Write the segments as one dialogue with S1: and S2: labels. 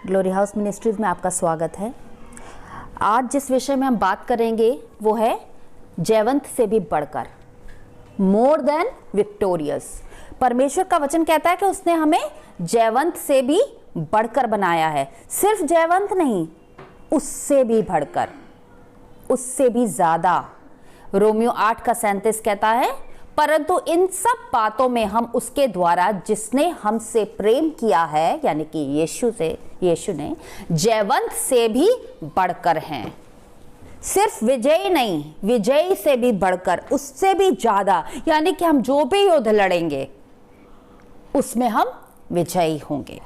S1: Glory house ministries में आपका स्वागत है। आज जिस विषय में हम बात करेंगे वो है जयवंत से भी बढ़कर, मोर देन विक्टोरियस। परमेश्वर का वचन कहता है कि उसने हमें जयवंत से भी बढ़कर बनाया है। सिर्फ जयवंत नहीं, उससे भी बढ़कर, उससे भी ज्यादा। रोमियो 8:37 कहता है, परंतु इन सब बातों में हम उसके द्वारा जिसने हमसे प्रेम किया है, यानी कि यीशु ने जयवंत से भी बढ़कर हैं। सिर्फ विजयी नहीं, विजयी से भी बढ़कर, उससे भी ज्यादा, यानी कि हम जो भी युद्ध लड़ेंगे उसमें हम विजयी होंगे।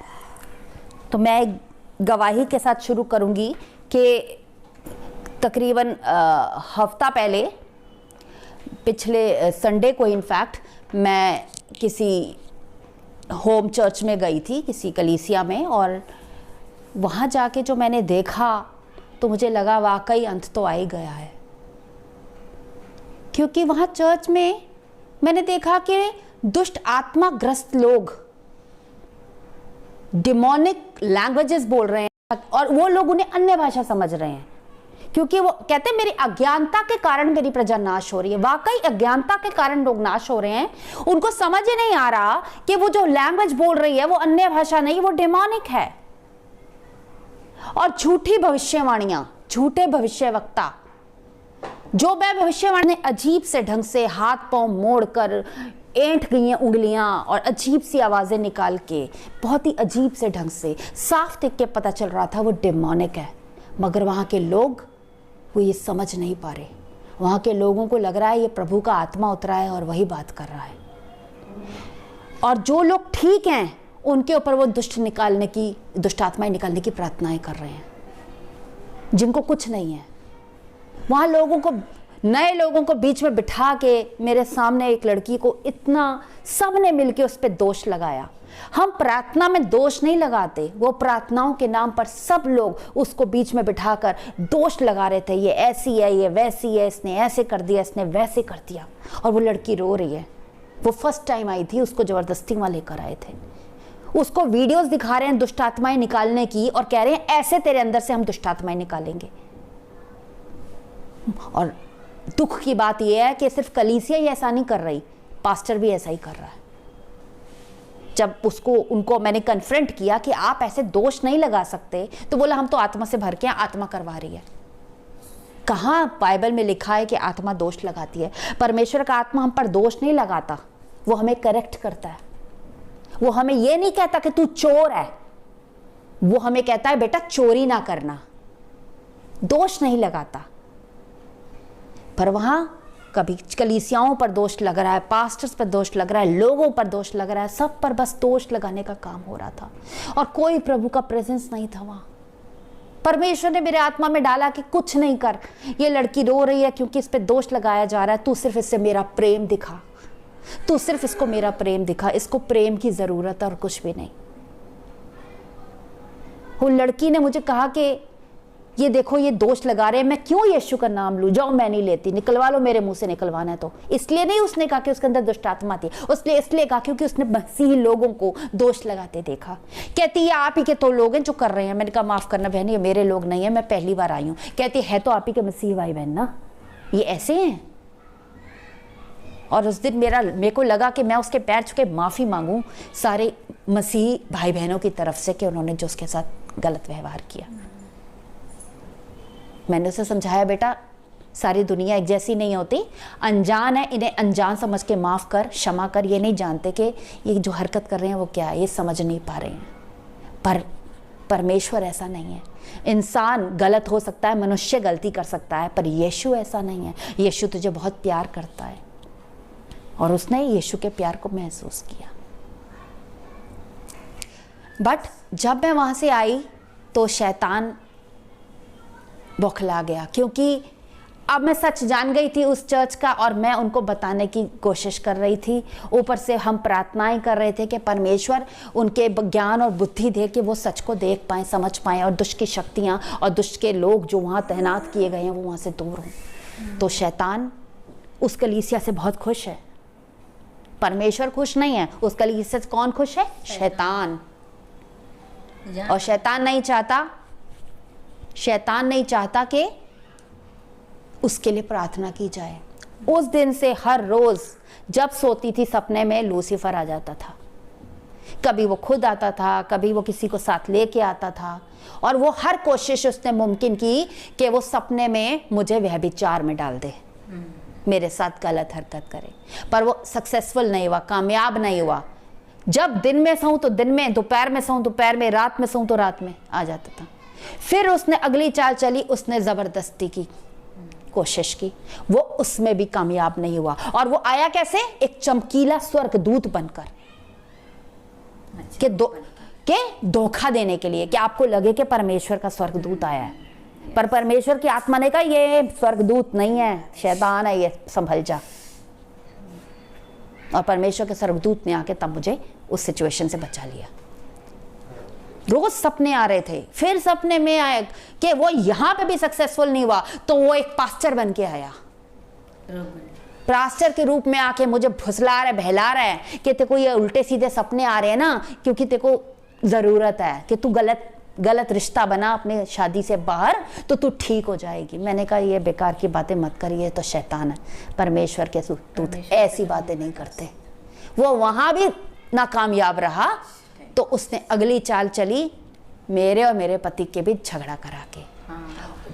S1: तो मैं एक गवाही के साथ शुरू करूंगी कि तकरीबन हफ्ता पहले, पिछले संडे को इनफैक्ट मैं किसी होम चर्च में गई थी, किसी कलीसिया में, और वहाँ जाके जो मैंने देखा तो मुझे लगा वाकई अंत तो आ ही गया है। क्योंकि वहाँ चर्च में मैंने देखा कि दुष्ट आत्माग्रस्त लोग डिमोनिक लैंग्वेजेस बोल रहे हैं और वो लोग उन्हें अन्य भाषा समझ रहे हैं, क्योंकि वो कहते हैं मेरी अज्ञानता के कारण मेरी प्रजा नाश हो रही है। वाकई अज्ञानता के कारण लोग नाश हो रहे हैं। उनको समझ ही नहीं आ रहा कि वो जो लैंग्वेज बोल रही है वो अन्य भाषा नहीं, वो डिमोनिक है। और झूठी भविष्यवाणियां, झूठे भविष्यवक्ता, जो भविष्यवाणी अजीब से ढंग से हाथ पांव मोड़कर ऐंठ गई हैं उंगलियां और अजीब सी आवाजें निकाल के, बहुत ही अजीब से ढंग से, साफ देख के पता चल रहा था वो डिमोनिक है। मगर वहां के लोग वो ये समझ नहीं पा रहे। वहां के लोगों को लग रहा है ये प्रभु का आत्मा उतरा है और वही बात कर रहा है। और जो लोग ठीक हैं उनके ऊपर वो दुष्ट आत्माएं निकालने की प्रार्थनाएं कर रहे हैं, जिनको कुछ नहीं है। वहां लोगों को, नए लोगों को बीच में बिठा के, मेरे सामने एक लड़की को इतना सबने मिलके उस पर दोष लगाया। हम प्रार्थना में दोष नहीं लगाते, वो प्रार्थनाओं के नाम पर सब लोग उसको बीच में बिठाकर दोष लगा रहे थे, ये ऐसी है, ये वैसी है, इसने ऐसे कर दिया, इसने वैसे कर दिया। और वो लड़की रो रही है। वो फर्स्ट टाइम आई थी, उसको जबरदस्ती वहां लेकर आए थे। उसको वीडियोस दिखा रहे हैं दुष्ट आत्माएं निकालने की और कह रहे हैं ऐसे तेरे अंदर से हम दुष्ट आत्माएं निकालेंगे। और दुख की बात यह है कि सिर्फ कलीसिया ही ऐसा नहीं कर रही, पास्टर भी ऐसा ही कर रहा है। जब उनको मैंने कन्फ्रंट किया कि आप ऐसे दोष नहीं लगा सकते, तो बोला हम तो आत्मा से भर के हैं, आत्मा करवा रही है। कहाँ बाइबल में लिखा है कि आत्मा दोष लगाती है? परमेश्वर का आत्मा हम पर दोष नहीं लगाता, वो हमें करेक्ट करता है। वो हमें ये नहीं कहता कि तू चोर है, वो हमें कहता है बेटा चोरी ना करना। दोष नहीं लगाता। पर वहां कभी कलीसियाओं पर दोष लग रहा है, पास्टर्स पर दोष लग रहा है, लोगों पर दोष लग रहा है, सब पर बस दोष लगाने का काम हो रहा था और कोई प्रभु का प्रेजेंस नहीं था वहां। परमेश्वर ने मेरे आत्मा में डाला कि कुछ नहीं कर, ये लड़की रो रही है क्योंकि इस पे दोष लगाया जा रहा है, तू सिर्फ इससे मेरा प्रेम दिखा, तू सिर्फ इसको मेरा प्रेम दिखा, इसको प्रेम की जरूरत है और कुछ भी नहीं। वो लड़की ने मुझे कहा कि ये देखो ये दोष लगा रहे हैं, मैं क्यों यीशु का नाम लूं? जाओ मैं नहीं लेती, निकलवा लो, मेरे मुंह से निकलवाना है तो। इसलिए नहीं उसने कहा कि उसके अंदर दुष्ट आत्मा थी, इसलिए कहा क्योंकि उसने मसीही लोगों को दोष लगाते देखा। कहती है आप ही के तो लोग हैं जो कर रहे हैं। मैंने कहा माफ करना बहन, ये मेरे लोग नहीं है, मैं पहली बार आई हूँ। कहती है तो आप ही के मसीही भाई बहन ना, ये ऐसे हैं। और उस दिन मेरे को लगा कि मैं उसके पैर छू के माफी मांगू सारे मसीही भाई बहनों की तरफ से कि उन्होंने जो उसके साथ गलत व्यवहार किया। मैंने उसे समझाया बेटा सारी दुनिया एक जैसी नहीं होती, अनजान है, इन्हें अनजान समझ के माफ कर, क्षमा कर। ये नहीं जानते कि ये जो हरकत कर रहे हैं वो क्या है, ये समझ नहीं पा रहे हैं। पर परमेश्वर ऐसा नहीं है। इंसान गलत हो सकता है, मनुष्य गलती कर सकता है, पर यीशु ऐसा नहीं है। यीशु तुझे बहुत प्यार करता है और उसने यीशु के प्यार को महसूस किया। बट जब मैं वहां से आई तो शैतान बौखला गया, क्योंकि अब मैं सच जान गई थी उस चर्च का और मैं उनको बताने की कोशिश कर रही थी। ऊपर से हम प्रार्थनाएं कर रहे थे कि परमेश्वर उनके ज्ञान और बुद्धि दे कि वो सच को देख पाएं, समझ पाएं और दुष्ट की शक्तियां और दुष्ट के लोग जो वहाँ तैनात किए गए हैं वो वहाँ से दूर हों। तो शैतान उस कलीसिया से बहुत खुश है, परमेश्वर खुश नहीं है। उस कलीसिया से कौन खुश है? शैतान। और शैतान नहीं चाहता कि उसके लिए प्रार्थना की जाए। उस दिन से हर रोज जब सोती थी सपने में लूसीफर आ जाता था। कभी वो खुद आता था, कभी वो किसी को साथ लेके आता था, और वो हर कोशिश उसने मुमकिन की कि वो सपने में मुझे व्यभिचार में डाल दे, मेरे साथ गलत हरकत करे, पर वो सक्सेसफुल नहीं हुआ, कामयाब नहीं हुआ। जब दिन में सोऊं तो दिन में, दोपहर में सोऊं दोपहर में, रात में सोऊं तो रात में आ जाता था। फिर उसने अगली चाल चली, उसने जबरदस्ती की कोशिश की, वो उसमें भी कामयाब नहीं हुआ। और वो आया कैसे? एक चमकीला स्वर्गदूत बनकर, के धोखा देने के लिए, कि आपको लगे कि परमेश्वर का स्वर्गदूत आया है, पर परमेश्वर की आत्मा ने कहा ये स्वर्गदूत नहीं है, शैतान है, ये संभल जा। और परमेश्वर के स्वर्गदूत ने आके तब मुझे उस सिचुएशन से बचा लिया। रोज सपने आ रहे थे, फिर सपने में आए कि वो यहां पे भी सक्सेसफुल नहीं हुआ, तो वो एक पास्टर बन के आया, पास्टर के रूप में आके मुझे फुसला रहा है, बहला रहा है कि तेरे को ये उल्टे सीधे सपने आ रहे हैं ना, क्योंकि तेरे को जरूरत है कि तू गलत रिश्ता बना अपने शादी से बाहर, तो तू ठीक हो जाएगी। मैंने कहा ये बेकार की बातें मत करिए, तो शैतान है, परमेश्वर के दूत ऐसी बातें नहीं करते। वो वहां भी नाकामयाब रहा, तो उसने अगली चाल चली, मेरे और मेरे पति के बीच झगड़ा करा के।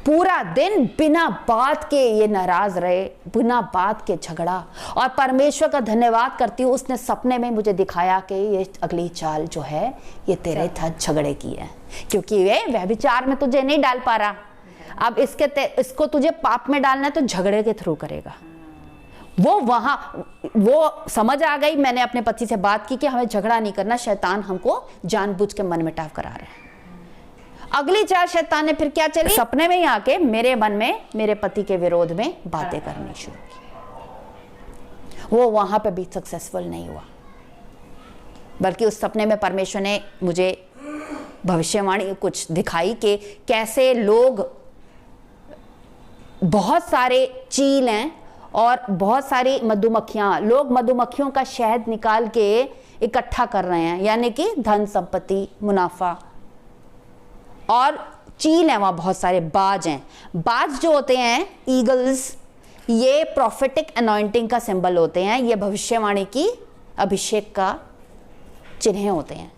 S1: पूरा दिन बिना बात के ये नाराज रहे, बिना बात के झगड़ा। और परमेश्वर का धन्यवाद करती हूँ, उसने सपने में मुझे दिखाया कि ये अगली चाल जो है ये तेरे साथ झगड़े की है, क्योंकि ये व्यभिचार में तुझे नहीं डाल पा रहा, अब इसको तुझे पाप में डालना है तो झगड़े के थ्रू करेगा। वो समझ आ गई। मैंने अपने पति से बात की कि हमें झगड़ा नहीं करना, शैतान हमको जानबूझ के मन मिटाव करा रहा है। अगली चाल शैतान ने फिर क्या चली, सपने में ही आके मेरे मन में मेरे पति के विरोध में बातें करनी शुरू की। वो वहां पे भी सक्सेसफुल नहीं हुआ, बल्कि उस सपने में परमेश्वर ने मुझे भविष्यवाणी कुछ दिखाई कि कैसे लोग, बहुत सारे चील हैं और बहुत सारी मधुमक्खियां, लोग मधुमक्खियों का शहद निकाल के इकट्ठा कर रहे हैं, यानी कि धन संपत्ति, मुनाफा। और चील हैं वहां, बहुत सारे बाज हैं। बाज जो होते हैं, ईगल्स, ये प्रॉफिटिक अनॉइंटिंग का सिंबल होते हैं, ये भविष्यवाणी की अभिषेक का चिन्ह होते हैं।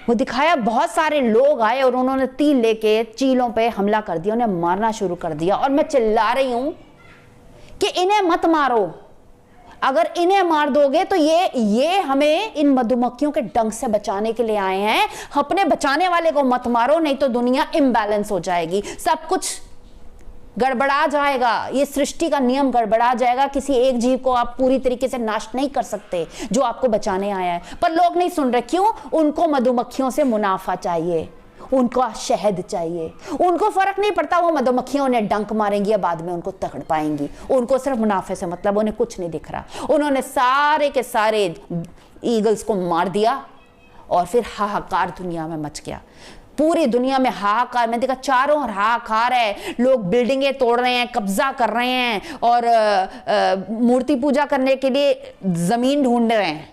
S1: वो दिखाया, बहुत सारे लोग आए और उन्होंने तीर लेके चीलों पे हमला कर दिया, उन्हें मारना शुरू कर दिया। और मैं चिल्ला रही हूं कि इन्हें मत मारो, अगर इन्हें मार दोगे तो ये हमें इन मधुमक्खियों के डंक से बचाने के लिए आए हैं, अपने बचाने वाले को मत मारो, नहीं तो दुनिया इम्बैलेंस हो जाएगी, सब कुछ गड़बड़ा जाएगा, ये सृष्टि का नियम गड़बड़ा जाएगा। किसी एक जीव को आप पूरी तरीके से नाश नहीं कर सकते जो आपको बचाने आया है। पर लोग नहीं सुन रहे, क्यों? उनको मधुमक्खियों से मुनाफा चाहिए, उनको शहद चाहिए, उनको फर्क नहीं पड़ता वो मधुमक्खियां उन्हें डंक मारेंगी या बाद में उनको तकड़ पाएंगी, उनको सिर्फ मुनाफे से मतलब, उन्हें कुछ नहीं दिख रहा। उन्होंने सारे के सारे ईगल्स को मार दिया और फिर हाहाकार दुनिया में मच गया, पूरी दुनिया में हाहाकार। मैंने देखा चारों ओर हाहाकार है, लोग बिल्डिंगें तोड़ रहे हैं, कब्जा कर रहे हैं और मूर्ति पूजा करने के लिए जमीन ढूंढ रहे हैं।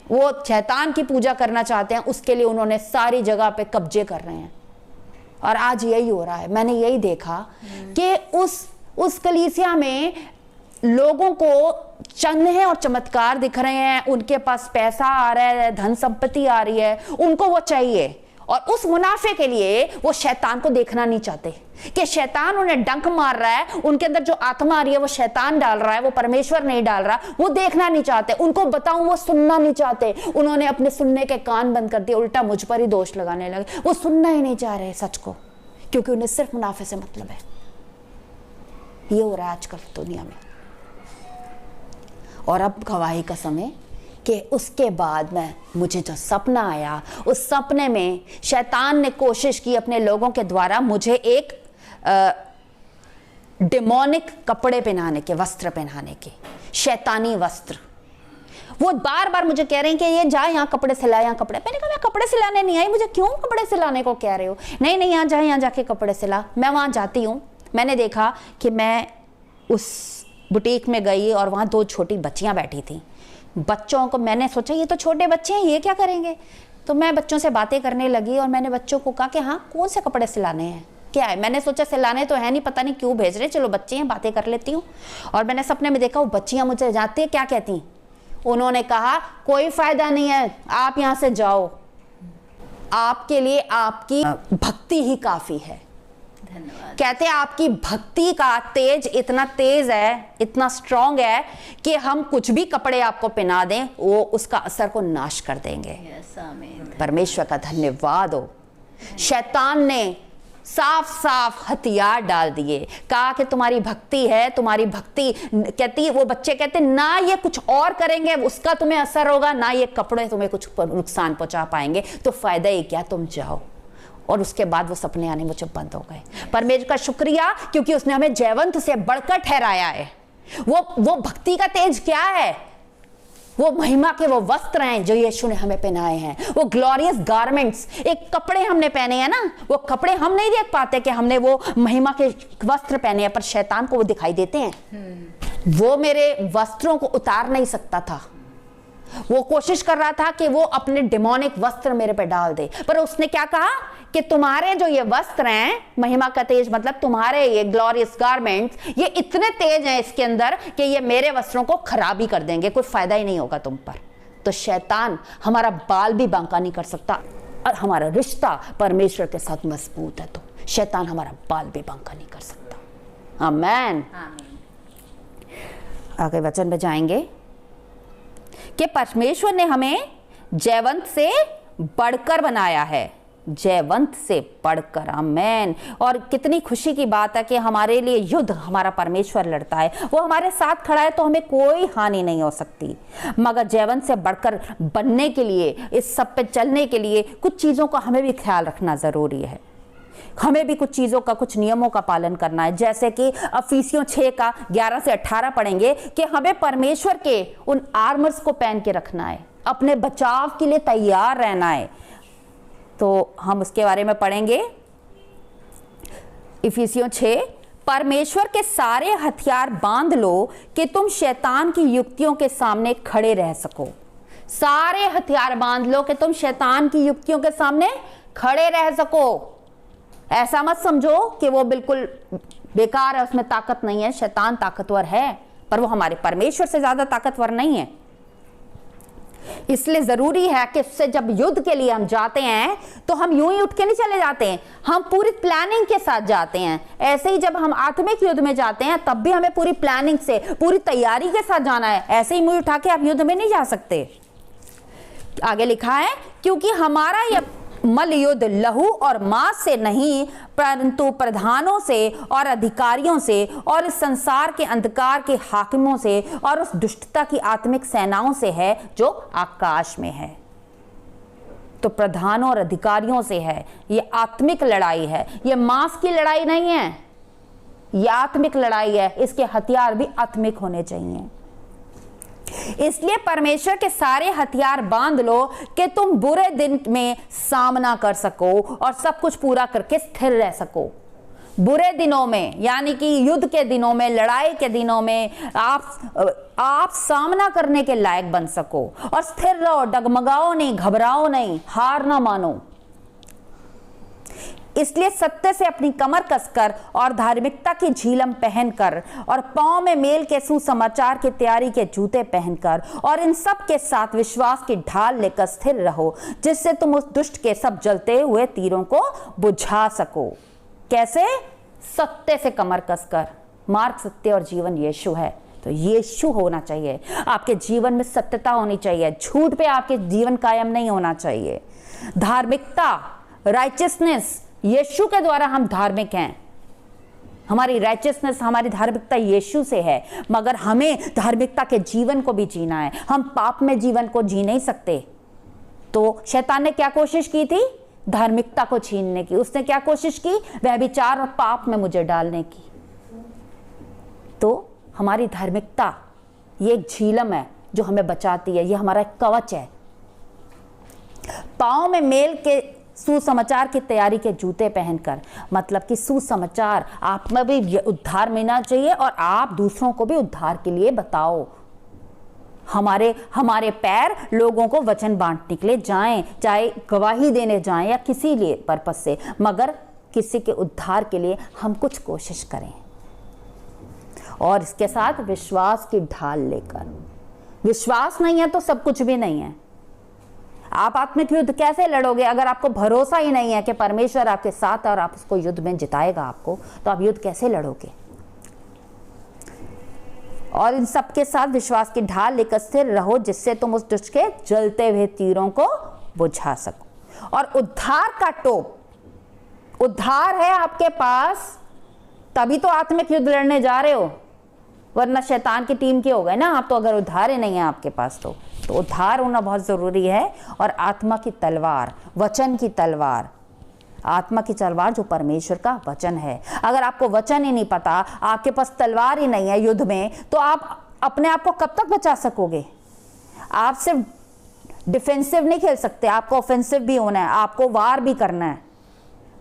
S1: वो शैतान की पूजा करना चाहते हैं, उसके लिए उन्होंने सारी जगह पे कब्जे कर रहे हैं। और आज यही हो रहा है। मैंने यही देखा कि उस कलीसिया में लोगों को चिन्ह और चमत्कार दिख रहे हैं, उनके पास पैसा आ रहा है, धन संपत्ति आ रही है, उनको वो चाहिए। और उस मुनाफे के लिए वो शैतान को देखना नहीं चाहते कि शैतान उन्हें डंक मार रहा है, उनके अंदर जो आत्मा आ रही है वो शैतान डाल रहा है, वो परमेश्वर नहीं डाल रहा, वो देखना नहीं चाहते। उनको बताऊं, वो सुनना नहीं चाहते। उन्होंने अपने सुनने के कान बंद कर दिए, उल्टा मुझ पर ही दोष लगाने लगे। वो सुनना ही नहीं चाह रहे सच को, क्योंकि उन्हें सिर्फ मुनाफे से मतलब है। ये हो रहा है आजकल दुनिया में। और अब गवाही का समय कि उसके बाद मुझे जो सपना आया, उस सपने में शैतान ने कोशिश की अपने लोगों के द्वारा मुझे एक डेमोनिक कपड़े पहनाने के, वस्त्र पहनाने के, शैतानी वस्त्र। वो बार बार मुझे कह रहे हैं कि ये जा यहाँ कपड़े सिला, यहाँ कपड़े। मैंने कहा मैं कपड़े सिलाने नहीं आई, मुझे क्यों कपड़े सिलाने को कह रहे हो? नहीं नहीं, यहाँ जा, यहाँ जाके कपड़े सिला। मैं वहाँ जाती हूँ। मैंने देखा कि मैं उस बुटीक में गई और वहाँ 2 छोटी बच्चियाँ बैठी थी। बच्चों को मैंने सोचा ये तो छोटे बच्चे हैं, ये क्या करेंगे? तो मैं बच्चों से बातें करने लगी और मैंने बच्चों को कहा कि हाँ कौन से कपड़े सिलाने हैं, क्या है। मैंने सोचा सिलाने तो है नहीं, पता नहीं क्यों भेज रहे, चलो बच्चे हैं बातें कर लेती हूँ। और मैंने सपने में देखा वो बच्चियाँ मुझे जाती है, क्या कहती, उन्होंने कहा कोई फायदा नहीं है, आप यहाँ से जाओ, आपके लिए आपकी भक्ति ही काफी है।
S2: धन्यवाद।
S1: कहते हैं आपकी भक्ति का तेज इतना तेज है, इतना स्ट्रांग है कि हम कुछ भी कपड़े आपको पहना दें वो उसका असर को नाश कर देंगे।
S2: यस, आमीन।
S1: परमेश्वर का धन्यवाद हो। शैतान ने साफ साफ हथियार डाल दिए, कहा कि तुम्हारी भक्ति है, तुम्हारी भक्ति कहती, वो बच्चे कहते ना ये कुछ और करेंगे उसका तुम्हें असर होगा, ना ये कपड़े तुम्हें कुछ नुकसान पहुंचा पाएंगे, तो फायदा ही क्या, तुम जाओ। और उसके बाद वो सपने आने मुझे बंद हो गए। परमेश्वर का शुक्रिया, क्योंकि उसने हमें जयवंत से बढ़कर ठहराया है। वो भक्ति का तेज क्या है, वो महिमा के वो वस्त्र हैं जो यीशु ने हमें पहनाए हैं, वो ग्लोरियस गारमेंट्स, एक कपड़े हमने पहने हैं ना, वो कपड़े हम नहीं देख पाते कि हमने वो महिमा के वस्त्र पहने हैं, पर शैतान को वो दिखाई देते हैं। वो मेरे वस्त्रों को उतार नहीं सकता था, वो कोशिश कर रहा था कि वो अपने डिमोनिक वस्त्र मेरे पे डाल दे, पर उसने क्या कहा कि तुम्हारे जो ये वस्त्र हैं, महिमा का तेज मतलब तुम्हारे ये ग्लोरियस गारमेंट्स, ये इतने तेज हैं इसके अंदर कि ये मेरे वस्त्रों को खराब ही कर देंगे, कोई फायदा ही नहीं होगा तुम पर। तो शैतान हमारा बाल भी बांका नहीं कर सकता, और हमारा रिश्ता परमेश्वर के साथ मजबूत है तो शैतान हमारा बाल भी बांका नहीं कर सकता। आमीन। आगे वचन में जाएंगे कि परमेश्वर ने हमें जयवंत से बढ़कर बनाया है, जयवंत से बढ़कर। आमेन। और कितनी खुशी की बात है कि हमारे लिए युद्ध हमारा परमेश्वर लड़ता है, वो हमारे साथ खड़ा है तो हमें कोई हानि नहीं हो सकती। मगर जयवंत से बढ़कर बनने के लिए, इस सब पे चलने के लिए कुछ चीज़ों का हमें भी ख्याल रखना ज़रूरी है। हमें भी कुछ चीज़ों का, कुछ नियमों का पालन करना है, जैसे कि इफिसियों 6 का 11 से 18 पढ़ेंगे कि हमें परमेश्वर के उन आर्मर्स को पहन के रखना है, अपने बचाव के लिए तैयार रहना है। तो हम उसके बारे में पढ़ेंगे। इफिसियों 6, परमेश्वर के सारे हथियार बांध लो कि तुम शैतान की युक्तियों के सामने खड़े रह सको। सारे हथियार बांध लो कि तुम शैतान की युक्तियों के सामने खड़े रह सको। ऐसा मत समझो कि वो बिल्कुल बेकार है, उसमें ताकत नहीं है। शैतान ताकतवर है, पर वो हमारे परमेश्वर से ज्यादा ताकतवर नहीं है। इसलिए जरूरी है कि उससे जब युद्ध के लिए हम जाते हैं तो हम यूं ही उठ के नहीं चले जाते हैं, हम पूरी प्लानिंग के साथ जाते हैं। ऐसे ही जब हम आत्मिक युद्ध में जाते हैं तब भी हमें पूरी प्लानिंग से, पूरी तैयारी के साथ जाना है। ऐसे ही मुंह उठा के आप युद्ध में नहीं जा सकते। आगे लिखा है, क्योंकि हमारा यह मल युद्ध लहू और मांस से नहीं, परंतु प्रधानों से और अधिकारियों से और इस संसार के अंधकार के हाकिमों से और उस दुष्टता की आत्मिक सेनाओं से है जो आकाश में है। तो प्रधानों और अधिकारियों से है, ये आत्मिक लड़ाई है, ये मांस की लड़ाई नहीं है, ये आत्मिक लड़ाई है। इसके हथियार भी आत्मिक होने चाहिए। इसलिए परमेश्वर के सारे हथियार बांध लो कि तुम बुरे दिन में सामना कर सको और सब कुछ पूरा करके स्थिर रह सको। बुरे दिनों में, यानी कि युद्ध के दिनों में, लड़ाई के दिनों में आप सामना करने के लायक बन सको और स्थिर रहो, डगमगाओ नहीं, घबराओ नहीं, हार ना मानो। इसलिए सत्य से अपनी कमर कसकर और धार्मिकता की झीलम पहनकर और पांव में मेल के सुसमाचार की तैयारी के जूते पहनकर और इन सब के साथ विश्वास की ढाल लेकर स्थिर रहो, जिससे तुम उस दुष्ट के सब जलते हुए तीरों को बुझा सको। कैसे? सत्य से कमर कसकर। मार्ग, सत्य और जीवन यीशु है, तो यीशु होना चाहिए आपके जीवन में। सत्यता होनी चाहिए, झूठ पे आपके जीवन कायम नहीं होना चाहिए। धार्मिकता, राइचियसनेस, यीशु के द्वारा हम धार्मिक हैं। हमारी राइचियसनेस, हमारी धार्मिकता यीशु से है, मगर हमें धार्मिकता के जीवन को भी जीना है। हम पाप में जीवन को जी नहीं सकते। तो शैतान ने क्या कोशिश की थी? धार्मिकता को छीनने की। उसने क्या कोशिश की? व्यभिचार और पाप में मुझे डालने की। तो हमारी धार्मिकता ये एक झीलम है जो हमें बचाती है, ये हमारा एक कवच है। पांव में मेल के सुसमाचार की तैयारी के जूते पहनकर, मतलब कि सुसमाचार, आप में भी उद्धार मिलना चाहिए और आप दूसरों को भी उद्धार के लिए बताओ। हमारे हमारे पैर लोगों को वचन बांटने के लिए जाएं, चाहे गवाही देने जाएं या किसी लिए पर्पस से, मगर किसी के उद्धार के लिए हम कुछ कोशिश करें। और इसके साथ विश्वास की ढाल लेकर, विश्वास नहीं है तो सब कुछ भी नहीं है। आप आत्मिक युद्ध कैसे लड़ोगे अगर आपको भरोसा ही नहीं है कि परमेश्वर आपके साथ और आप उसको युद्ध में जिताएगा आपको, तो आप युद्ध कैसे लड़ोगे? और इन सब के साथ विश्वास की ढाल लेकर स्थिर रहो, जिससे तुम उस दुष्ट के जलते हुए तीरों को बुझा सको। और उद्धार का टोप, उद्धार है आपके पास, तभी तो आत्मिक युद्ध लड़ने जा रहे हो, वरना शैतान की टीम के हो गए ना आप तो। अगर उद्धार ही नहीं है आपके पास तो उद्धार होना बहुत जरूरी है। और आत्मा की तलवार, वचन की तलवार, आत्मा की तलवार जो परमेश्वर का वचन है। अगर आपको वचन ही नहीं पता, आपके पास तलवार ही नहीं है युद्ध में, तो आप अपने आप को कब तक बचा सकोगे? आप सिर्फ डिफेंसिव नहीं खेल सकते, आपको ऑफेंसिव भी होना है, आपको वार भी करना है।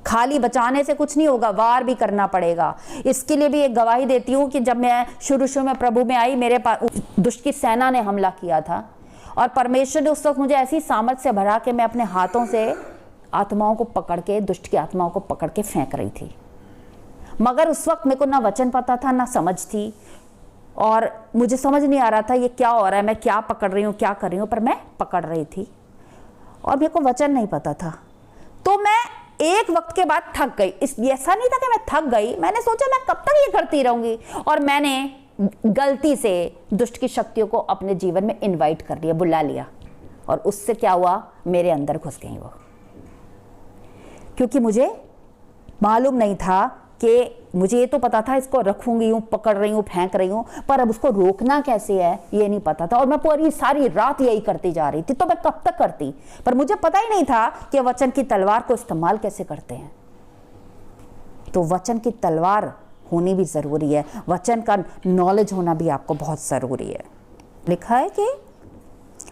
S1: खाली बचाने से कुछ नहीं होगा, वार भी करना पड़ेगा। इसके लिए भी एक गवाही देती हूँ कि जब मैं शुरू में प्रभु में आई, मेरे पास दुष्ट की सेना ने हमला किया था और परमेश्वर ने उस वक्त मुझे ऐसी सामर्थ से भरा कि मैं अपने हाथों से आत्माओं को पकड़ के, दुष्ट की आत्माओं को पकड़ के फेंक रही थी। मगर उस वक्त मेरे को ना वचन पता था, ना समझ थी, और मुझे समझ नहीं आ रहा था ये क्या हो रहा है, मैं क्या पकड़ रही हूँ, क्या कर रही हूँ, पर मैं पकड़ रही थी और मेरे को वचन नहीं पता था। तो मैं एक वक्त के बाद थक गई। ऐसा नहीं था कि मैं थक गई, मैंने सोचा मैं कब तक ये करती रहूंगी, और मैंने गलती से दुष्ट की शक्तियों को अपने जीवन में इनवाइट कर लिया, बुला लिया, और उससे क्या हुआ, मेरे अंदर घुस गई वो। क्योंकि मुझे मालूम नहीं था कि, मुझे ये तो पता था इसको रखूंगी हूँ, पकड़ रही हूँ, फेंक रही हूँ, पर अब उसको रोकना कैसे है ये नहीं पता था। और मैं पूरी सारी रात यही करती जा रही थी, तो मैं कब तक करती, पर मुझे पता ही नहीं था कि वचन की तलवार को इस्तेमाल कैसे करते हैं। तो वचन की तलवार होनी भी जरूरी है, वचन का नॉलेज होना भी आपको बहुत जरूरी है। लिखा है कि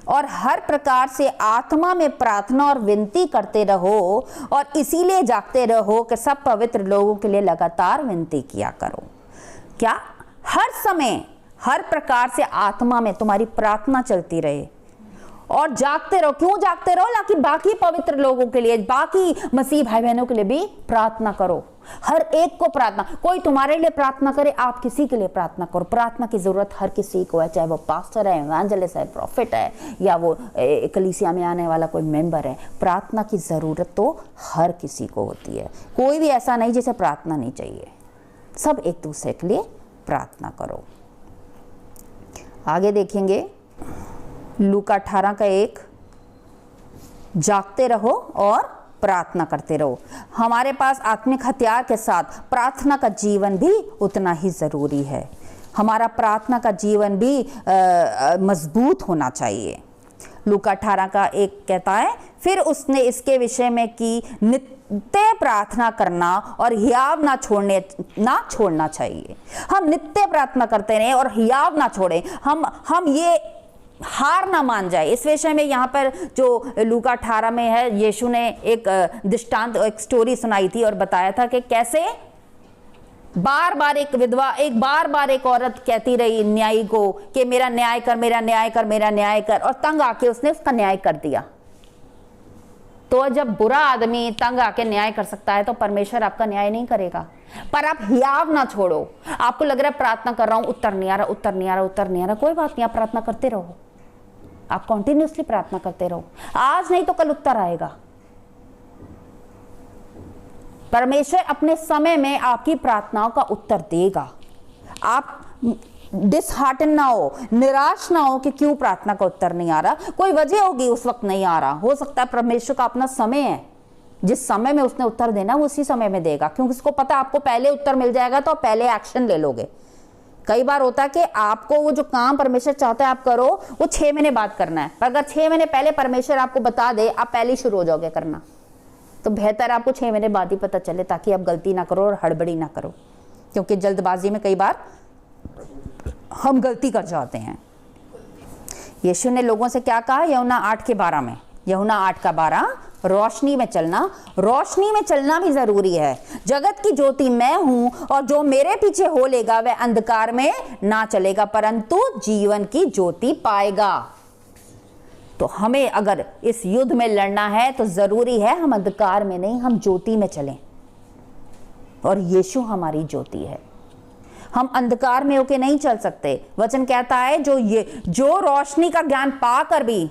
S1: और हर प्रकार से आत्मा में प्रार्थना और विनती करते रहो, और इसीलिए जागते रहो कि सब पवित्र लोगों के लिए लगातार विनती किया करो। क्या? हर समय, हर प्रकार से आत्मा में तुम्हारी प्रार्थना चलती रहे और जागते रहो। क्यों जागते रहो? ताकि बाकी पवित्र लोगों के लिए, बाकी मसीह भाई बहनों के लिए भी प्रार्थना करो। हर एक को प्रार्थना, कोई तुम्हारे लिए प्रार्थना करे, आप किसी के लिए प्रार्थना करो। प्रार्थना की जरूरत हर किसी को है, चाहे वो पास्टर है, एवेंजलिस्ट है, प्रॉफिट है, या वो कलीसिया में आने वाला कोई मेंबर है। प्रार्थना की जरूरत तो हर किसी को होती है, कोई भी ऐसा नहीं जिसे प्रार्थना नहीं चाहिए। सब एक दूसरे के लिए प्रार्थना करो। आगे देखेंगे लूका 18 का 1, जागते रहो और प्रार्थना करते रहो। हमारे पास आत्मिक हथियार के साथ प्रार्थना का जीवन भी उतना ही जरूरी है। हमारा प्रार्थना का जीवन भी मजबूत होना चाहिए। लूका 18 का 1 कहता है, फिर उसने इसके विषय में कि नित्य प्रार्थना करना और हियाव ना छोड़ना चाहिए। हम नित्य प्रार्थना करते रहें और हियाव ना छोड़ें। हम ये हार ना मान जाए। इस विषय में यहाँ पर जो लूका 18 में है, यीशु ने एक दृष्टांत, एक स्टोरी सुनाई थी और बताया था कि कैसे बार बार एक विधवा, बार बार एक औरत कहती रही न्यायी को कि मेरा न्याय कर, मेरा न्याय कर, मेरा न्याय कर, और तंग आके उसने उसका न्याय कर दिया। तो जब बुरा आदमी तंग आके न्याय कर सकता है तो परमेश्वर आपका न्याय नहीं करेगा। पर आप हियाव ना छोड़ो। आपको लग रहा है प्रार्थना कर रहा हूं, उत्तर नहीं आ रहा, उत्तर नहीं आ रहा, उत्तर नहीं आ रहा, कोई बात नहीं, आप प्रार्थना करते रहो। आप कंटिन्यूअसली प्रार्थना करते रहो। आज नहीं तो कल उत्तर आएगा। परमेश्वर अपने समय में आपकी प्रार्थनाओं का उत्तर देगा। आप डिसहार्टन ना हो, निराश ना हो कि क्यों प्रार्थना का उत्तर नहीं आ रहा। कोई वजह होगी उस वक्त नहीं आ रहा, हो सकता है परमेश्वर का अपना समय है, जिस समय में उसने उत्तर देना वो उसी समय में देगा, क्योंकि उसको पता आपको पहले उत्तर मिल जाएगा तो आप पहले एक्शन ले लोगे। कई बार होता है कि आपको वो जो काम परमेश्वर चाहता है आप करो, वो 6 महीने बाद करना है, पर अगर 6 महीने पहले परमेश्वर आपको बता दे, आप पहले ही शुरू हो जाओगे करना, तो बेहतर आपको 6 महीने बाद ही पता चले, ताकि आप गलती ना करो और हड़बड़ी ना करो। क्योंकि जल्दबाजी में कई बार हम गलती कर जाते हैं। यीशु ने लोगों से क्या कहा यूहन्ना 8 के 12 में, यूहन्ना 8 का 12, रोशनी में चलना भी जरूरी है। जगत की ज्योति मैं हूं और जो मेरे पीछे हो लेगा वह अंधकार में ना चलेगा परंतु जीवन की ज्योति पाएगा। तो हमें अगर इस युद्ध में लड़ना है तो जरूरी है हम अंधकार में नहीं, हम ज्योति में चलें और यीशु हमारी ज्योति है। हम अंधकार में होके नहीं चल सकते। वचन कहता है जो रोशनी का ज्ञान पाकर भी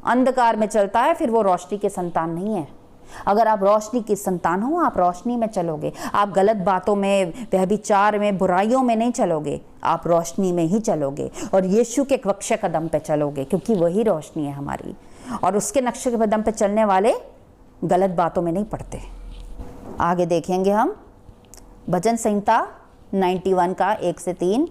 S1: अंधकार में चलता है फिर वो रोशनी के संतान नहीं है। अगर आप रोशनी की संतान हो आप रोशनी में चलोगे, आप गलत बातों में, व्यभिचार में, बुराइयों में नहीं चलोगे, आप रोशनी में ही चलोगे और यीशु के नक्शे कदम पे चलोगे क्योंकि वही रोशनी है हमारी। और उसके नक्शे कदम पे चलने वाले गलत बातों में नहीं पड़ते। आगे देखेंगे हम भजन संहिता 91 का 1 से 3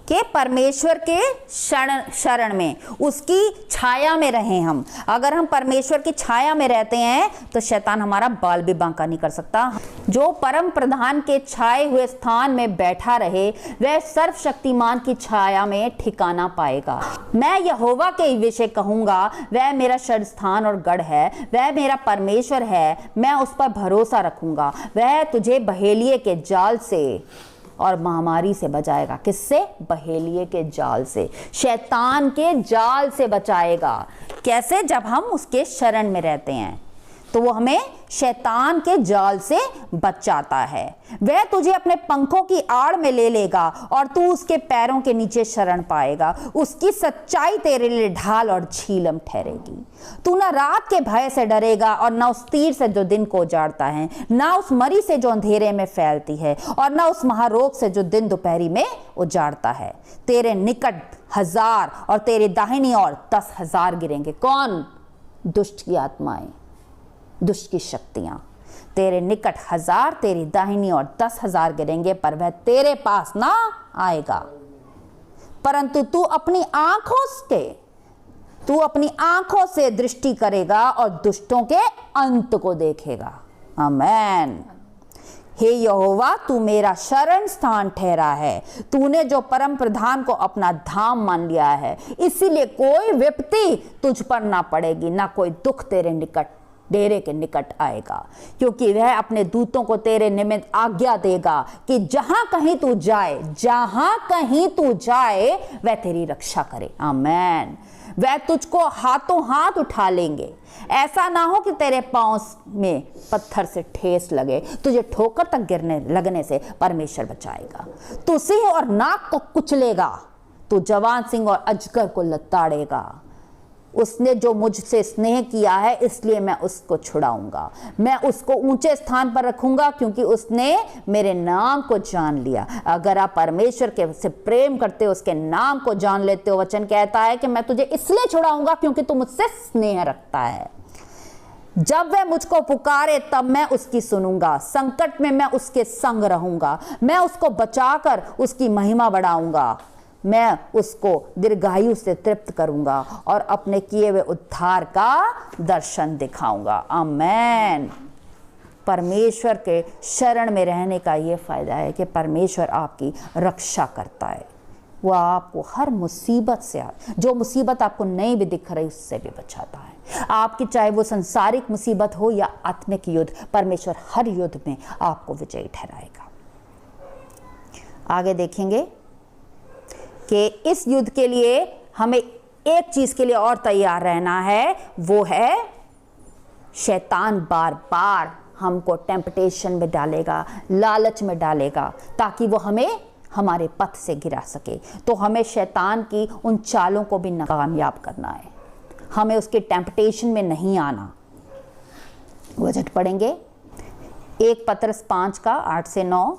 S1: के परमेश्वर के शरण में, उसकी छाया में रहें हम। अगर हम परमेश्वर की छाया में रहते हैं तो शैतान हमारा बाल भी बांका नहीं कर सकता। जो परम प्रधान के छाए हुए स्थान में बैठा रहे वह सर्वशक्तिमान की छाया में ठिकाना पाएगा। मैं यहोवा के विषय कहूंगा, वह मेरा शरण स्थान और गढ़ है, वह मेरा परमेश्वर है, मैं उस पर भरोसा रखूंगा। वह तुझे बहेलिए के जाल से और महामारी से बचाएगा। किससे? बहेलिए के जाल से, शैतान के जाल से बचाएगा। कैसे? जब हम उसके शरण में रहते हैं तो वो हमें शैतान के जाल से बचाता है। वह तुझे अपने पंखों की आड़ में ले लेगा और तू उसके पैरों के नीचे शरण पाएगा। उसकी सच्चाई तेरे लिए ढाल और झीलम ठहरेगी। तू न रात के भय से डरेगा और न उस तीर से जो दिन को उजाड़ता है, न उस मरी से जो अंधेरे में फैलती है और न उस महारोग से जो दिन दोपहरी में उजाड़ता है। तेरे निकट 1000 और तेरे दाहिनी ओर 10,000 गिरेंगे। कौन? दुष्ट की आत्माएं, दुष्ट की शक्तियां। तेरे निकट 1000, तेरी दाहिनी ओर 10,000 गिरेंगे पर वह तेरे पास ना आएगा। परंतु तू अपनी आंखों से दृष्टि करेगा और दुष्टों के अंत को देखेगा। आमेन। हे यहोवा, तू मेरा शरण स्थान ठहरा है। तूने जो परम प्रधान को अपना धाम मान लिया है, इसीलिए कोई विपत्ति तुझ पर ना पड़ेगी, ना कोई दुख तेरे निकट डेरे के निकट आएगा। क्योंकि वह अपने दूतों को तेरे निमित्त आज्ञा देगा कि जहां कहीं तू जाए वह तेरी रक्षा करे। आमेन। वह तुझको हाथों हाथ उठा लेंगे, ऐसा ना हो कि तेरे पांव में पत्थर से ठेस लगे। तुझे ठोकर तक लगने से परमेश्वर बचाएगा। तू सिंह और नाग को कुचलेगा, तू जवान सिंह और अजगर को लताड़ेगा। उसने जो मुझसे स्नेह किया है इसलिए मैं उसको छुड़ाऊंगा। मैं उसको ऊंचे स्थान पर रखूंगा क्योंकि उसने मेरे नाम को जान लिया। अगर आप परमेश्वर के से प्रेम करते हो, उसके नाम को जान लेते हो, वचन कहता है कि मैं तुझे इसलिए छुड़ाऊंगा क्योंकि तू मुझसे स्नेह रखता है। जब वह मुझको पुकारे तब मैं उसकी सुनूंगा। संकट में मैं उसके संग रहूंगा। मैं उसको बचाकर उसकी महिमा बढ़ाऊंगा। मैं उसको दीर्घायु से तृप्त करूंगा और अपने किए हुए उद्धार का दर्शन दिखाऊंगा। आमेन। परमेश्वर के शरण में रहने का ये फायदा है कि परमेश्वर आपकी रक्षा करता है। वो आपको हर मुसीबत से, जो मुसीबत आपको नहीं भी दिख रही उससे भी बचाता है। आपकी चाहे वो संसारिक मुसीबत हो या आत्मिक युद्ध, परमेश्वर हर युद्ध में आपको विजयी ठहराएगा। आगे देखेंगे कि इस युद्ध के लिए हमें एक चीज के लिए और तैयार रहना है, वो है शैतान बार बार हमको टेम्पटेशन में डालेगा, लालच में डालेगा ताकि वो हमें हमारे पथ से गिरा सके। तो हमें शैतान की उन चालों को भी नाकामयाब करना है। हमें उसके टेम्पटेशन में नहीं आना। वचन पढ़ेंगे 1 पतरस 5 का 8 से 9।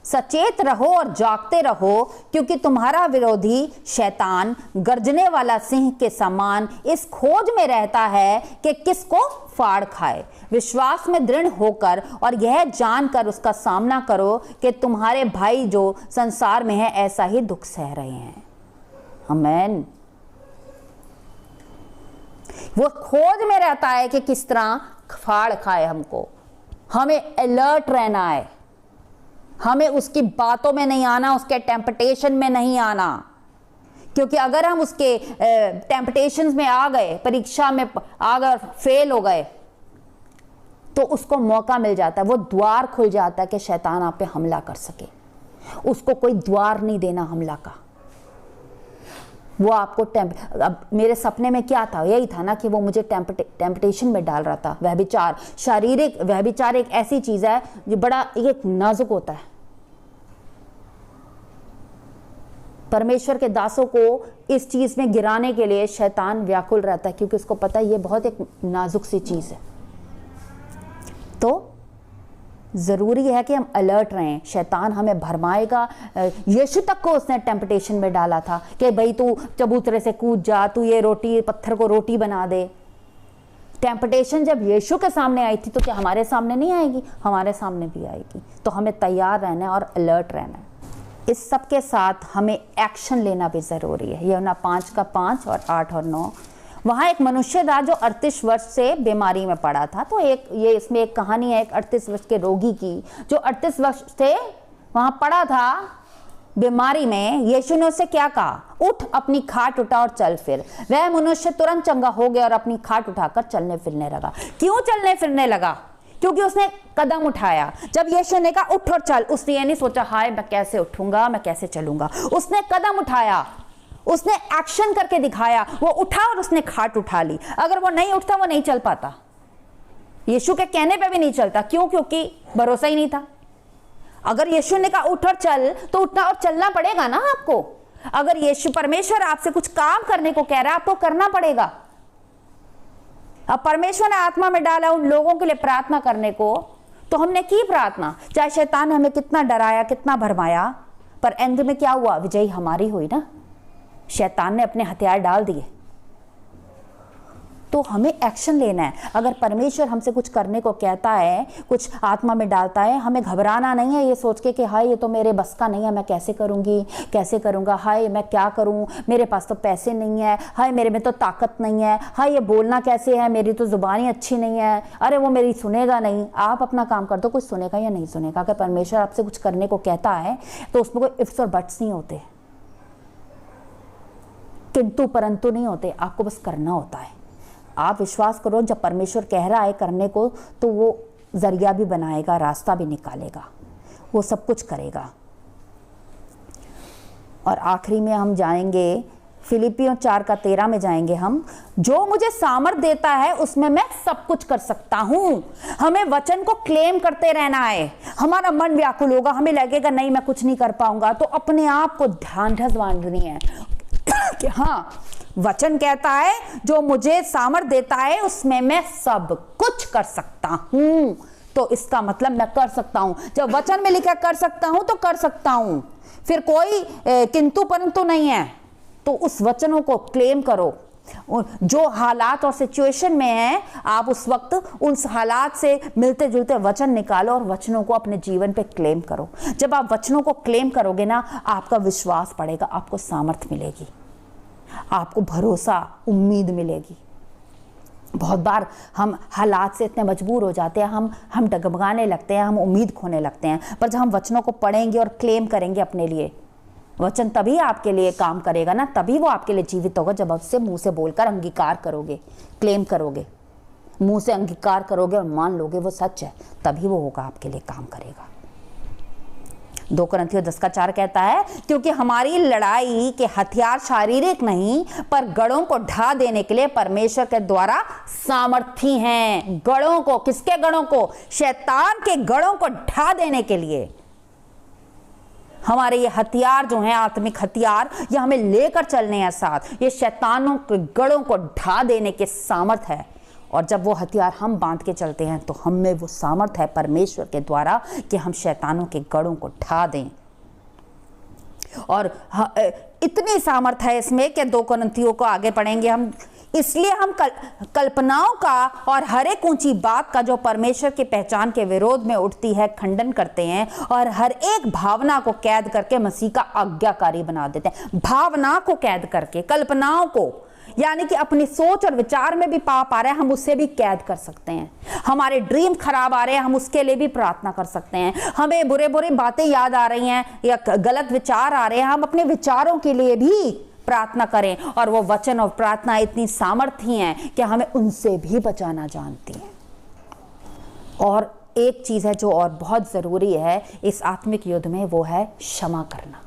S1: सचेत रहो और जागते रहो क्योंकि तुम्हारा विरोधी शैतान गर्जने वाला सिंह के समान इस खोज में रहता है कि किसको फाड़ खाए। विश्वास में दृढ़ होकर और यह जानकर उसका सामना करो कि तुम्हारे भाई जो संसार में है ऐसा ही दुख सह रहे हैं। आमेन। वो खोज में रहता है कि किस तरह फाड़ खाए हमको। हमें अलर्ट रहना है। हमें उसकी बातों में नहीं आना, उसके टेम्पटेशन में नहीं आना। क्योंकि अगर हम उसके टेम्पटेशन में आ गए, परीक्षा में आ गए, फेल हो गए, तो उसको मौका मिल जाता है, वो द्वार खुल जाता है कि शैतान आप पे हमला कर सके। उसको कोई द्वार नहीं देना हमला का। वो आपको अब मेरे सपने में क्या था, यही था ना कि वो मुझे टेम्पटेशन में डाल रहा था। व्यभिचार, शारीरिक व्यभिचार एक ऐसी चीज है जो बड़ा एक नाजुक होता है। परमेश्वर के दासों को इस चीज में गिराने के लिए शैतान व्याकुल रहता है, क्योंकि उसको पता है ये बहुत एक नाजुक सी चीज है। तो जरूरी है कि हम अलर्ट रहें। शैतान हमें भरमाएगा। यीशु तक को उसने टेम्पटेशन में डाला था कि भाई तू चबूतरे से कूद जा, तू ये रोटी, पत्थर को रोटी बना दे। टेम्पटेशन जब यीशु के सामने आई थी तो क्या हमारे सामने नहीं आएगी? हमारे सामने भी आएगी। तो हमें तैयार रहना है और अलर्ट रहना है। इस सब के साथ हमें एक्शन लेना भी जरूरी है। यूहन्ना 5:5 और 8 और 9। वहाँ एक मनुष्य था जो 38 वर्ष से बीमारी में पड़ा था। तो इसमें एक कहानी है एक 38 वर्ष के रोगी की, जो 38 वर्ष से वहाँ पड़ा था बीमारी में। यीशु ने उससे क्या कहा? उठ, अपनी खाट उठा और चल फिर। वह मनुष्य तुरंत चंगा हो गया और अपनी खाट उठाकर चलने फिरने लगा। क्यों चलने फिरने लगा? क्योंकि उसने कदम उठाया। जब यीशु ने कहा उठ और चल, उसने ये नहीं सोचा हाय मैं कैसे उठूंगा, मैं कैसे चलूंगा। उसने कदम उठाया, उसने एक्शन करके दिखाया। वो उठा और उसने खाट उठा ली। अगर वो नहीं उठता वो नहीं चल पाता। यीशु के कहने पे भी नहीं चलता। क्यों? क्योंकि भरोसा ही नहीं था। अगर यीशु ने कहा उठ और चल, तो उठना और चलना पड़ेगा ना आपको। अगर यीशु परमेश्वर आपसे कुछ काम करने को कह रहा है, आपको करना पड़ेगा। अब परमेश्वर ने आत्मा में डाला उन लोगों के लिए प्रार्थना करने को, तो हमने की प्रार्थना। चाहे शैतान ने हमें कितना डराया, कितना भरमाया, पर एंड में क्या हुआ? विजयी हमारी हुई ना। शैतान ने अपने हथियार डाल दिए। तो हमें एक्शन लेना है। अगर परमेश्वर हमसे कुछ करने को कहता है, कुछ आत्मा में डालता है, हमें घबराना नहीं है ये सोच के कि हाय ये तो मेरे बस का नहीं है, मैं कैसे करूंगी, कैसे करूंगा, हाय मैं क्या करूं, मेरे पास तो पैसे नहीं है, हाय मेरे में तो ताकत नहीं है, हाय ये बोलना कैसे है, मेरी तो जुबानी अच्छी नहीं है, अरे वो मेरी सुनेगा नहीं। आप अपना काम कर दो, कुछ सुनेगा या नहीं सुनेगा। अगर परमेश्वर आपसे कुछ करने को कहता है तो उसमें कोई इफ्स और बट्स नहीं होते, किंतु परंतु नहीं होते। आपको बस करना होता है। आप विश्वास करो, जब परमेश्वर कह रहा है करने को तो वो जरिया भी बनाएगा, रास्ता भी निकालेगा, वो सब कुछ करेगा। और आखिरी में हम जाएंगे फिलिपियों 4:13 में जाएंगे हम। जो मुझे सामर्थ देता है उसमें मैं सब कुछ कर सकता हूं। हमें वचन को क्लेम करते रहना है। हमारा मन व्याकुल होगा, हमें लगेगा नहीं मैं कुछ नहीं कर पाऊंगा, तो अपने आप को ध्यान बांधनी है कि हाँ वचन कहता है जो मुझे सामर्थ देता है उसमें मैं सब कुछ कर सकता हूं। तो इसका मतलब मैं कर सकता हूं। जब वचन में लिखा कर सकता हूं तो कर सकता हूं, फिर कोई किंतु परंतु नहीं है। तो उस वचनों को क्लेम करो। जो हालात और सिचुएशन में है, आप उस वक्त उस हालात से मिलते जुलते वचन निकालो और वचनों को अपने जीवन पे क्लेम करो। जब आप वचनों को क्लेम करोगे ना, आपका विश्वास बढ़ेगा, आपको सामर्थ मिलेगी, आपको भरोसा, उम्मीद मिलेगी। बहुत बार हम हालात से इतने मजबूर हो जाते हैं, हम डगमगाने लगते हैं, हम उम्मीद खोने लगते हैं। पर जब हम वचनों को पढ़ेंगे और क्लेम करेंगे अपने लिए, वचन तभी आपके लिए काम करेगा ना, तभी वो आपके लिए जीवित होगा। जब उससे मुंह से बोलकर अंगीकार करोगे, क्लेम करोगे, मुंह से अंगीकार करोगे और मान लोगे वो सच है, तभी वो होगा, आपके लिए काम करेगा। 2 कुरिन्थियों 10:4 कहता है क्योंकि हमारी लड़ाई के हथियार शारीरिक नहीं पर गढ़ों को ढा देने के लिए परमेश्वर के द्वारा सामर्थी हैं। गढ़ों को, किसके गढ़ों को? शैतान के गढ़ों को ढा देने के लिए। हमारे ये हथियार जो हैं, आत्मिक हथियार, ये हमें लेकर चलने हैं साथ। ये शैतानों के गढ़ों को ढा देने के सामर्थ है। और जब वो हथियार हम बांध के चलते हैं तो हम में वो सामर्थ है परमेश्वर के द्वारा कि हम शैतानों के गढ़ों को ढा दें। और इतनी सामर्थ है इसमें कि 2 कुरिन्थियों को आगे पढ़ेंगे हम। इसलिए हम कल्पनाओं का और हर एक ऊंची बात का जो परमेश्वर की पहचान के विरोध में उठती है खंडन करते हैं और हर एक भावना को कैद करके मसीह का आज्ञाकारी बना देते हैं। भावना को कैद करके, कल्पनाओं को, यानी कि अपनी सोच और विचार में भी पाप आ रहे हैं, हम उससे भी कैद कर सकते हैं। हमारे ड्रीम खराब आ रहे हैं, हम उसके लिए भी प्रार्थना कर सकते हैं। हमें बुरे बुरे बातें याद आ रही हैं या गलत विचार आ रहे हैं, हम अपने विचारों के लिए भी प्रार्थना करें। और वो वचन और प्रार्थना इतनी सामर्थी हैं कि हमें उनसे भी बचाना जानती है। और एक चीज़ है जो और बहुत ज़रूरी है इस आत्मिक युद्ध में, वो है क्षमा करना।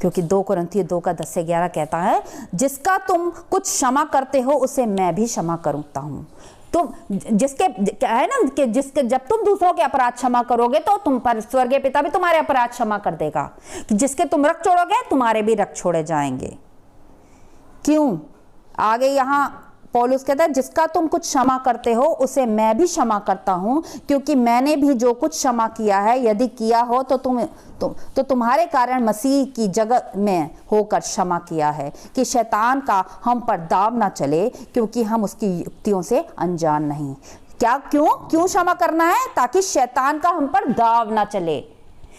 S1: क्योंकि 2 कुरिन्थियों 2:10-11 कहता है, जिसका तुम कुछ क्षमा करते हो उसे मैं भी क्षमा करता हूँ। तुम जिसके है ना कि जिसके जब तुम दूसरों के अपराध क्षमा करोगे तो तुम पर स्वर्गीय पिता भी तुम्हारे अपराध क्षमा कर देगा। कि जिसके तुम रख छोड़ोगे तुम्हारे भी रख छोड़े जाएंगे। क्यों? आगे यहाँ पौलुस कहता है, जिसका तुम कुछ क्षमा करते हो उसे मैं भी क्षमा करता हूँ, क्योंकि मैंने भी जो कुछ क्षमा किया है यदि किया हो तो तुम्हारे कारण मसीह की जगह में होकर क्षमा किया है, कि शैतान का हम पर दाव ना चले, क्योंकि हम उसकी युक्तियों से अनजान नहीं। क्या क्यों क्षमा करना है? ताकि शैतान का हम पर दाव ना चले।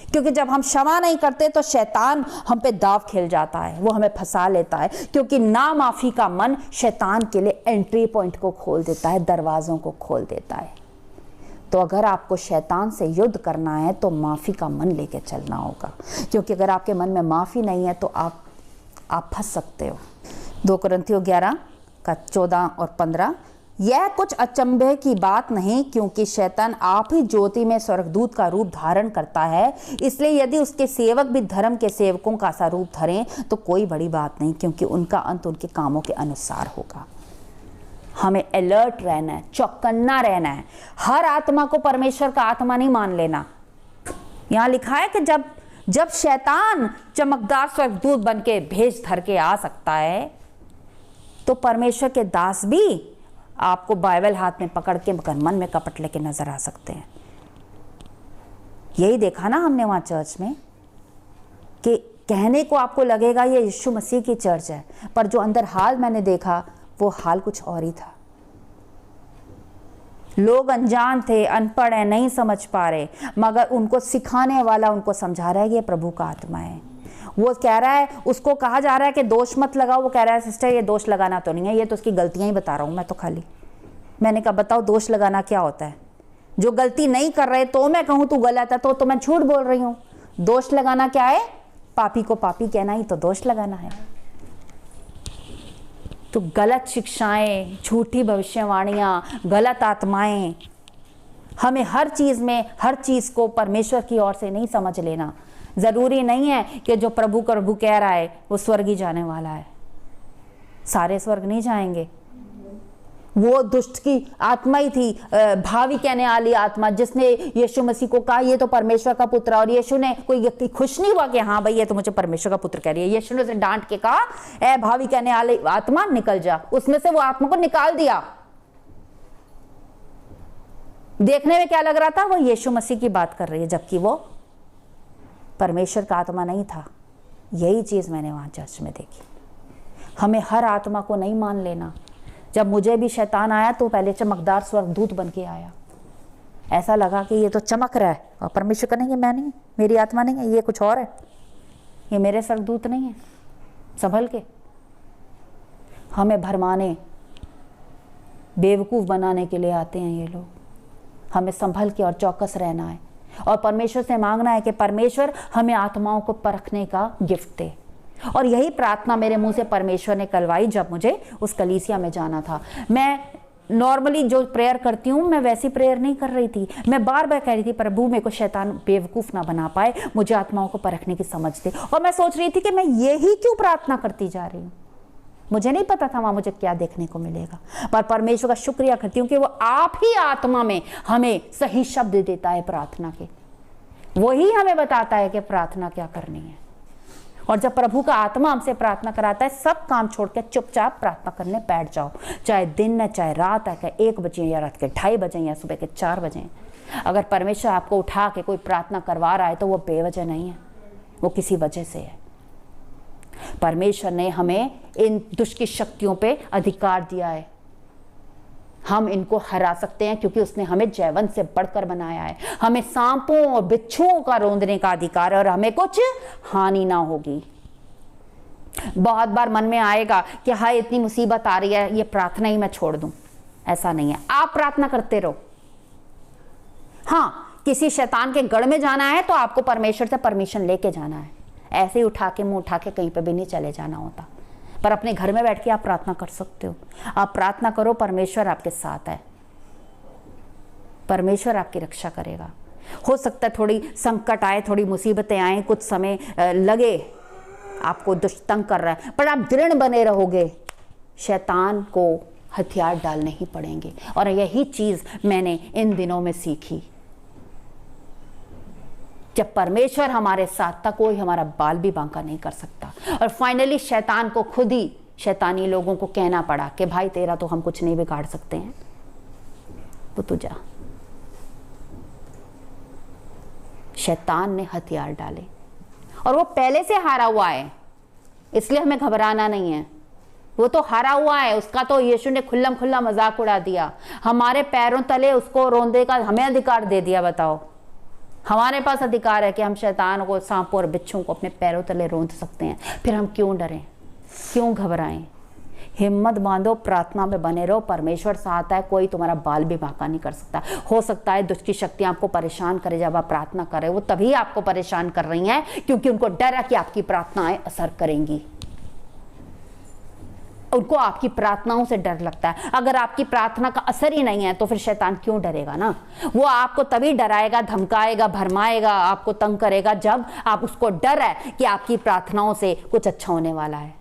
S1: क्योंकि जब हम क्षमा नहीं करते तो शैतान हम पे दाव खेल जाता है, वो हमें फंसा लेता है। क्योंकि ना माफी का मन शैतान के लिए एंट्री पॉइंट को खोल देता है, दरवाजों को खोल देता है। तो अगर आपको शैतान से युद्ध करना है तो माफी का मन लेके चलना होगा। क्योंकि अगर आपके मन में माफी नहीं है तो आप फंस सकते हो। 2 कुरिन्थियों 11:14 और 15, यह कुछ अचंभे की बात नहीं, क्योंकि शैतान आप ही ज्योति में स्वर्गदूत का रूप धारण करता है। इसलिए यदि उसके सेवक भी धर्म के सेवकों का सा रूप धरें तो कोई बड़ी बात नहीं, क्योंकि उनका अंत उनके कामों के अनुसार होगा। हमें अलर्ट रहना है, चौकन्ना रहना है। हर आत्मा को परमेश्वर का आत्मा नहीं मान लेना। यहाँ लिखा है कि जब शैतान चमकदार स्वर्गदूत बन के भेष धर के आ सकता है तो परमेश्वर के दास भी आपको बाइबल हाथ में पकड़ के मन में कपट लेके नजर आ सकते हैं। यही देखा ना हमने वहां चर्च में कि कहने को आपको लगेगा ये यीशु मसीह की चर्च है, पर जो अंदर हाल मैंने देखा वो हाल कुछ और ही था। लोग अनजान थे, अनपढ़ है, नहीं समझ पा रहे, मगर उनको सिखाने वाला उनको समझा रहा है कि ये प्रभु का आत्मा है। वो कह रहा है, उसको कहा जा रहा है कि दोष मत लगाओ। वो कह रहा है, सिस्टर ये दोष लगाना तो नहीं है, ये तो उसकी गलतियां ही बता रहा हूं मैं तो खाली। मैंने कहा बताओ दोष लगाना क्या होता है? जो गलती नहीं कर रहे तो मैं कहूं तू गलत है तो मैं झूठ बोल रही हूं। दोष लगाना क्या है? पापी को पापी कहना ही तो दोष लगाना है। तो गलत शिक्षाएं, झूठी भविष्यवाणियां, गलत आत्माएं, हमें हर चीज को परमेश्वर की ओर से नहीं समझ लेना। जरूरी नहीं है कि जो प्रभु कह रहा है वो स्वर्ग ही जाने वाला है। सारे स्वर्ग नहीं जाएंगे। वो दुष्ट की आत्मा ही थी, भावी कहने वाली आत्मा, जिसने यीशु मसीह को कहा ये तो परमेश्वर का पुत्र है, और यीशु ने कोई खुश नहीं हुआ कि हाँ भाई ये तो मुझे परमेश्वर का पुत्र कह रही है। यीशु ने उसे डांट के कहा, ए भावी कहने वाली आत्मा निकल जा। उसमें से वो आत्मा को निकाल दिया। देखने में क्या लग रहा था? वो यीशु मसीह की बात कर रही है, जबकि वो परमेश्वर का आत्मा नहीं था। यही चीज मैंने वहां चर्च में देखी। हमें हर आत्मा को नहीं मान लेना। जब मुझे भी शैतान आया तो पहले चमकदार स्वर्गदूत बन के आया। ऐसा लगा कि ये तो चमक रहा है, और परमेश्वर का नहीं है, मैं नहीं, मेरी आत्मा नहीं है, ये कुछ और है, ये मेरे स्वर्गदूत नहीं है। संभल के। हमें भरमाने, बेवकूफ बनाने के लिए आते हैं ये लोग। हमें संभल के और चौकस रहना है, और परमेश्वर से मांगना है कि परमेश्वर हमें आत्माओं को परखने का गिफ्ट दे। और यही प्रार्थना मेरे मुंह से परमेश्वर ने करवाई जब मुझे उस कलीसिया में जाना था। मैं नॉर्मली जो प्रेयर करती हूँ मैं वैसी प्रेयर नहीं कर रही थी। मैं बार बार कह रही थी, प्रभु मेरे को शैतान बेवकूफ़ ना बना पाए, मुझे आत्माओं को परखने की समझ दे। और मैं सोच रही थी कि मैं यही क्यों प्रार्थना करती जा रही हूँ। मुझे नहीं पता था वहाँ मुझे क्या देखने को मिलेगा, पर परमेश्वर का शुक्रिया करती हूँ कि वो आप ही आत्मा में हमें सही शब्द देता है प्रार्थना के। वही हमें बताता है कि प्रार्थना क्या करनी है। और जब प्रभु का आत्मा हमसे प्रार्थना कराता है, सब काम छोड़ के चुपचाप प्रार्थना करने बैठ जाओ। चाहे दिन है, चाहे रात है, चाहे 1 बजे या रात के 2:30 बजे या सुबह के 4 बजे। अगर परमेश्वर आपको उठा के कोई प्रार्थना करवा रहा है तो वो बेवजह नहीं है, वो किसी वजह से है। परमेश्वर ने हमें इन दुष्ट की शक्तियों पे अधिकार दिया है। हम इनको हरा सकते हैं क्योंकि उसने हमें जयवंत से बढ़कर बनाया है। हमें सांपों और बिच्छुओं का रौंदने का अधिकार है, और हमें कुछ हानि ना होगी। बहुत बार मन में आएगा कि हाय इतनी मुसीबत आ रही है, ये प्रार्थना ही मैं छोड़ दूं। ऐसा नहीं है, आप प्रार्थना करते रहो। हाँ, किसी शैतान के गढ़ में जाना है तो आपको परमेश्वर से परमिशन लेके जाना है। ऐसे ही उठा के मुंह उठा के कहीं पे भी नहीं चले जाना होता। पर अपने घर में बैठ के आप प्रार्थना कर सकते हो। आप प्रार्थना करो, परमेश्वर आपके साथ है। परमेश्वर आपकी रक्षा करेगा। हो सकता है थोड़ी संकट आए, थोड़ी मुसीबतें आए, कुछ समय लगे, आपको दुष्ट तंग कर रहा है, पर आप दृढ़ बने रहोगे, शैतान को हथियार डालने ही पड़ेंगे। और यही चीज मैंने इन दिनों में सीखी। जब परमेश्वर हमारे साथ था, कोई हमारा बाल भी बांका नहीं कर सकता। और फाइनली शैतान को खुद ही शैतानी लोगों को कहना पड़ा कि भाई तेरा तो हम कुछ नहीं बिगाड़ सकते हैं, तो तू जा। शैतान ने हथियार डाले और वो पहले से हारा हुआ है, इसलिए हमें घबराना नहीं है। वो तो हारा हुआ है, उसका तो यीशु ने खुल्लम खुल्ला मजाक उड़ा दिया। हमारे पैरों तले उसको रोंदे का हमें अधिकार दे दिया। बताओ, हमारे पास अधिकार है कि हम शैतान को, सांपों और बिच्छू को अपने पैरों तले रोंद सकते हैं। फिर हम क्यों डरें, क्यों घबराएं? हिम्मत बांधो, प्रार्थना में बने रहो, परमेश्वर साथ है, कोई तुम्हारा बाल भी बांका नहीं कर सकता। हो सकता है दुष्ट की शक्तियां आपको परेशान करे, जब आप प्रार्थना कर रहे हो, वो तभी आपको परेशान कर रही हैं क्योंकि उनको डर है कि आपकी प्रार्थनाएं असर करेंगी। उनको आपकी प्रार्थनाओं से डर लगता है। अगर आपकी प्रार्थना का असर ही नहीं है तो फिर शैतान क्यों डरेगा ना? वो आपको तभी डराएगा, धमकाएगा, भरमाएगा, आपको तंग करेगा जब आप उसको डर है कि आपकी प्रार्थनाओं से कुछ अच्छा होने वाला है।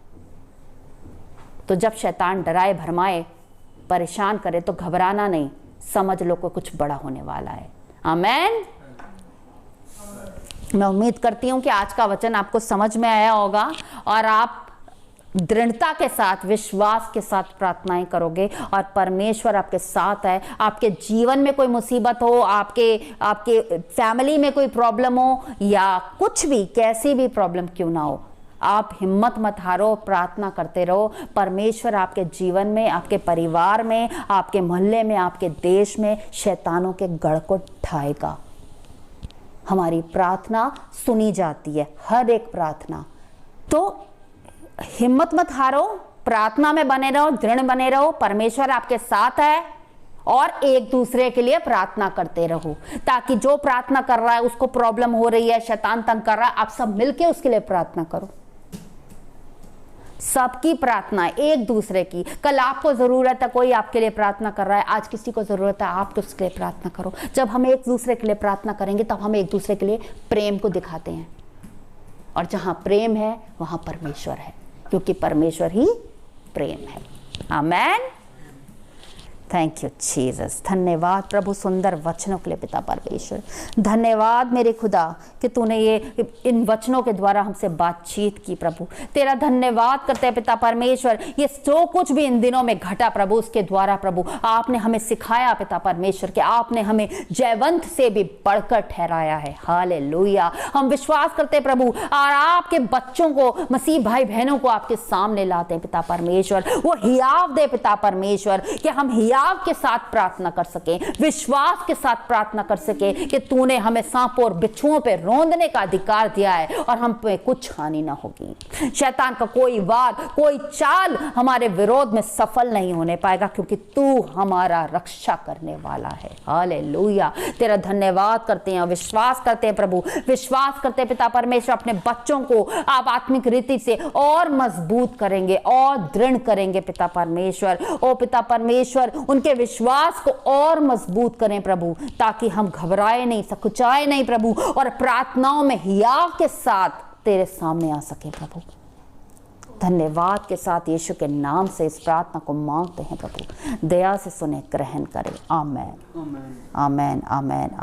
S1: तो जब शैतान डराए, भरमाए, परेशान करे तो घबराना नहीं, समझ लो कि कुछ बड़ा होने वाला है। आमेन। मैं उम्मीद करती हूं कि आज का वचन आपको समझ में आया होगा और आप दृढ़ता के साथ, विश्वास के साथ प्रार्थनाएं करोगे और परमेश्वर आपके साथ है। आपके जीवन में कोई मुसीबत हो, आपके फैमिली में कोई प्रॉब्लम हो या कुछ भी, कैसी भी प्रॉब्लम क्यों ना हो, आप हिम्मत मत हारो, प्रार्थना करते रहो। परमेश्वर आपके जीवन में, आपके परिवार में, आपके मोहल्ले में, आपके देश में शैतानों के गढ़ को ढाएगा। हमारी प्रार्थना सुनी जाती है, हर एक प्रार्थना। तो हिम्मत मत हारो, प्रार्थना में बने रहो, दृढ़ बने रहो, परमेश्वर आपके साथ है और एक दूसरे के लिए प्रार्थना करते रहो, ताकि जो प्रार्थना कर रहा है, उसको प्रॉब्लम हो रही है, शैतान तंग कर रहा है, आप सब मिलके उसके लिए प्रार्थना करो। सबकी प्रार्थना, एक दूसरे की। कल आपको जरूरत है, कोई आपके लिए प्रार्थना कर रहा है, आज किसी को जरूरत है, आप तो उसके लिए प्रार्थना करो। जब हम एक दूसरे के लिए प्रार्थना करेंगे तब हम एक दूसरे के लिए प्रेम को दिखाते हैं, और जहां प्रेम है वहां परमेश्वर है, क्योंकि परमेश्वर ही प्रेम है। आमेन। Thank you Jesus. धन्यवाद प्रभु सुंदर वचनों के लिए पिता परमेश्वर। धन्यवाद मेरे खुदा कि तूने ये इन वचनों के द्वारा हमसे बातचीत की प्रभु। तेरा धन्यवाद करते हैं पिता परमेश्वर। ये जो कुछ भी इन दिनों में घटा प्रभु, उसके द्वारा प्रभु आपने हमें सिखाया पिता परमेश्वर कि आपने हमें जयवंत से भी बढ़कर ठहराया है। हालेलुया। हम विश्वास करते हैं प्रभु, और आपके बच्चों को, मसीह भाई बहनों को आपके सामने लाते हैं पिता परमेश्वर। वो हियाव दे पिता परमेश्वर कि हम हियाव के साथ प्रार्थना कर सके, विश्वास के साथ प्रार्थना कर सके कि तूने हमें सांपों और बिच्छुओं पे रोंदने का अधिकार दिया है और हम पे कुछ हानि ना होगी। शैतान का कोई वार, कोई चाल हमारे विरोध में सफल नहीं होने पाएगा, क्योंकि तू हमारा रक्षा करने वाला है। हालेलुया। तेरा धन्यवाद करते हैं, विश्वास करते हैं प्रभु, विश्वास करते हैं पिता परमेश्वर, अपने बच्चों को आप आत्मिक रीति से और मजबूत करेंगे और दृढ़ करेंगे पिता परमेश्वर। ओ पिता परमेश्वर, उनके विश्वास को और मजबूत करें प्रभु, ताकि हम घबराए नहीं, सकुचाए नहीं प्रभु, और प्रार्थनाओं में हियाव के साथ तेरे सामने आ सके प्रभु। धन्यवाद के साथ यीशु के नाम से इस प्रार्थना को मांगते हैं प्रभु। दया से सुने, ग्रहण करें। आमेन, आमेन, आमेन, आमेन।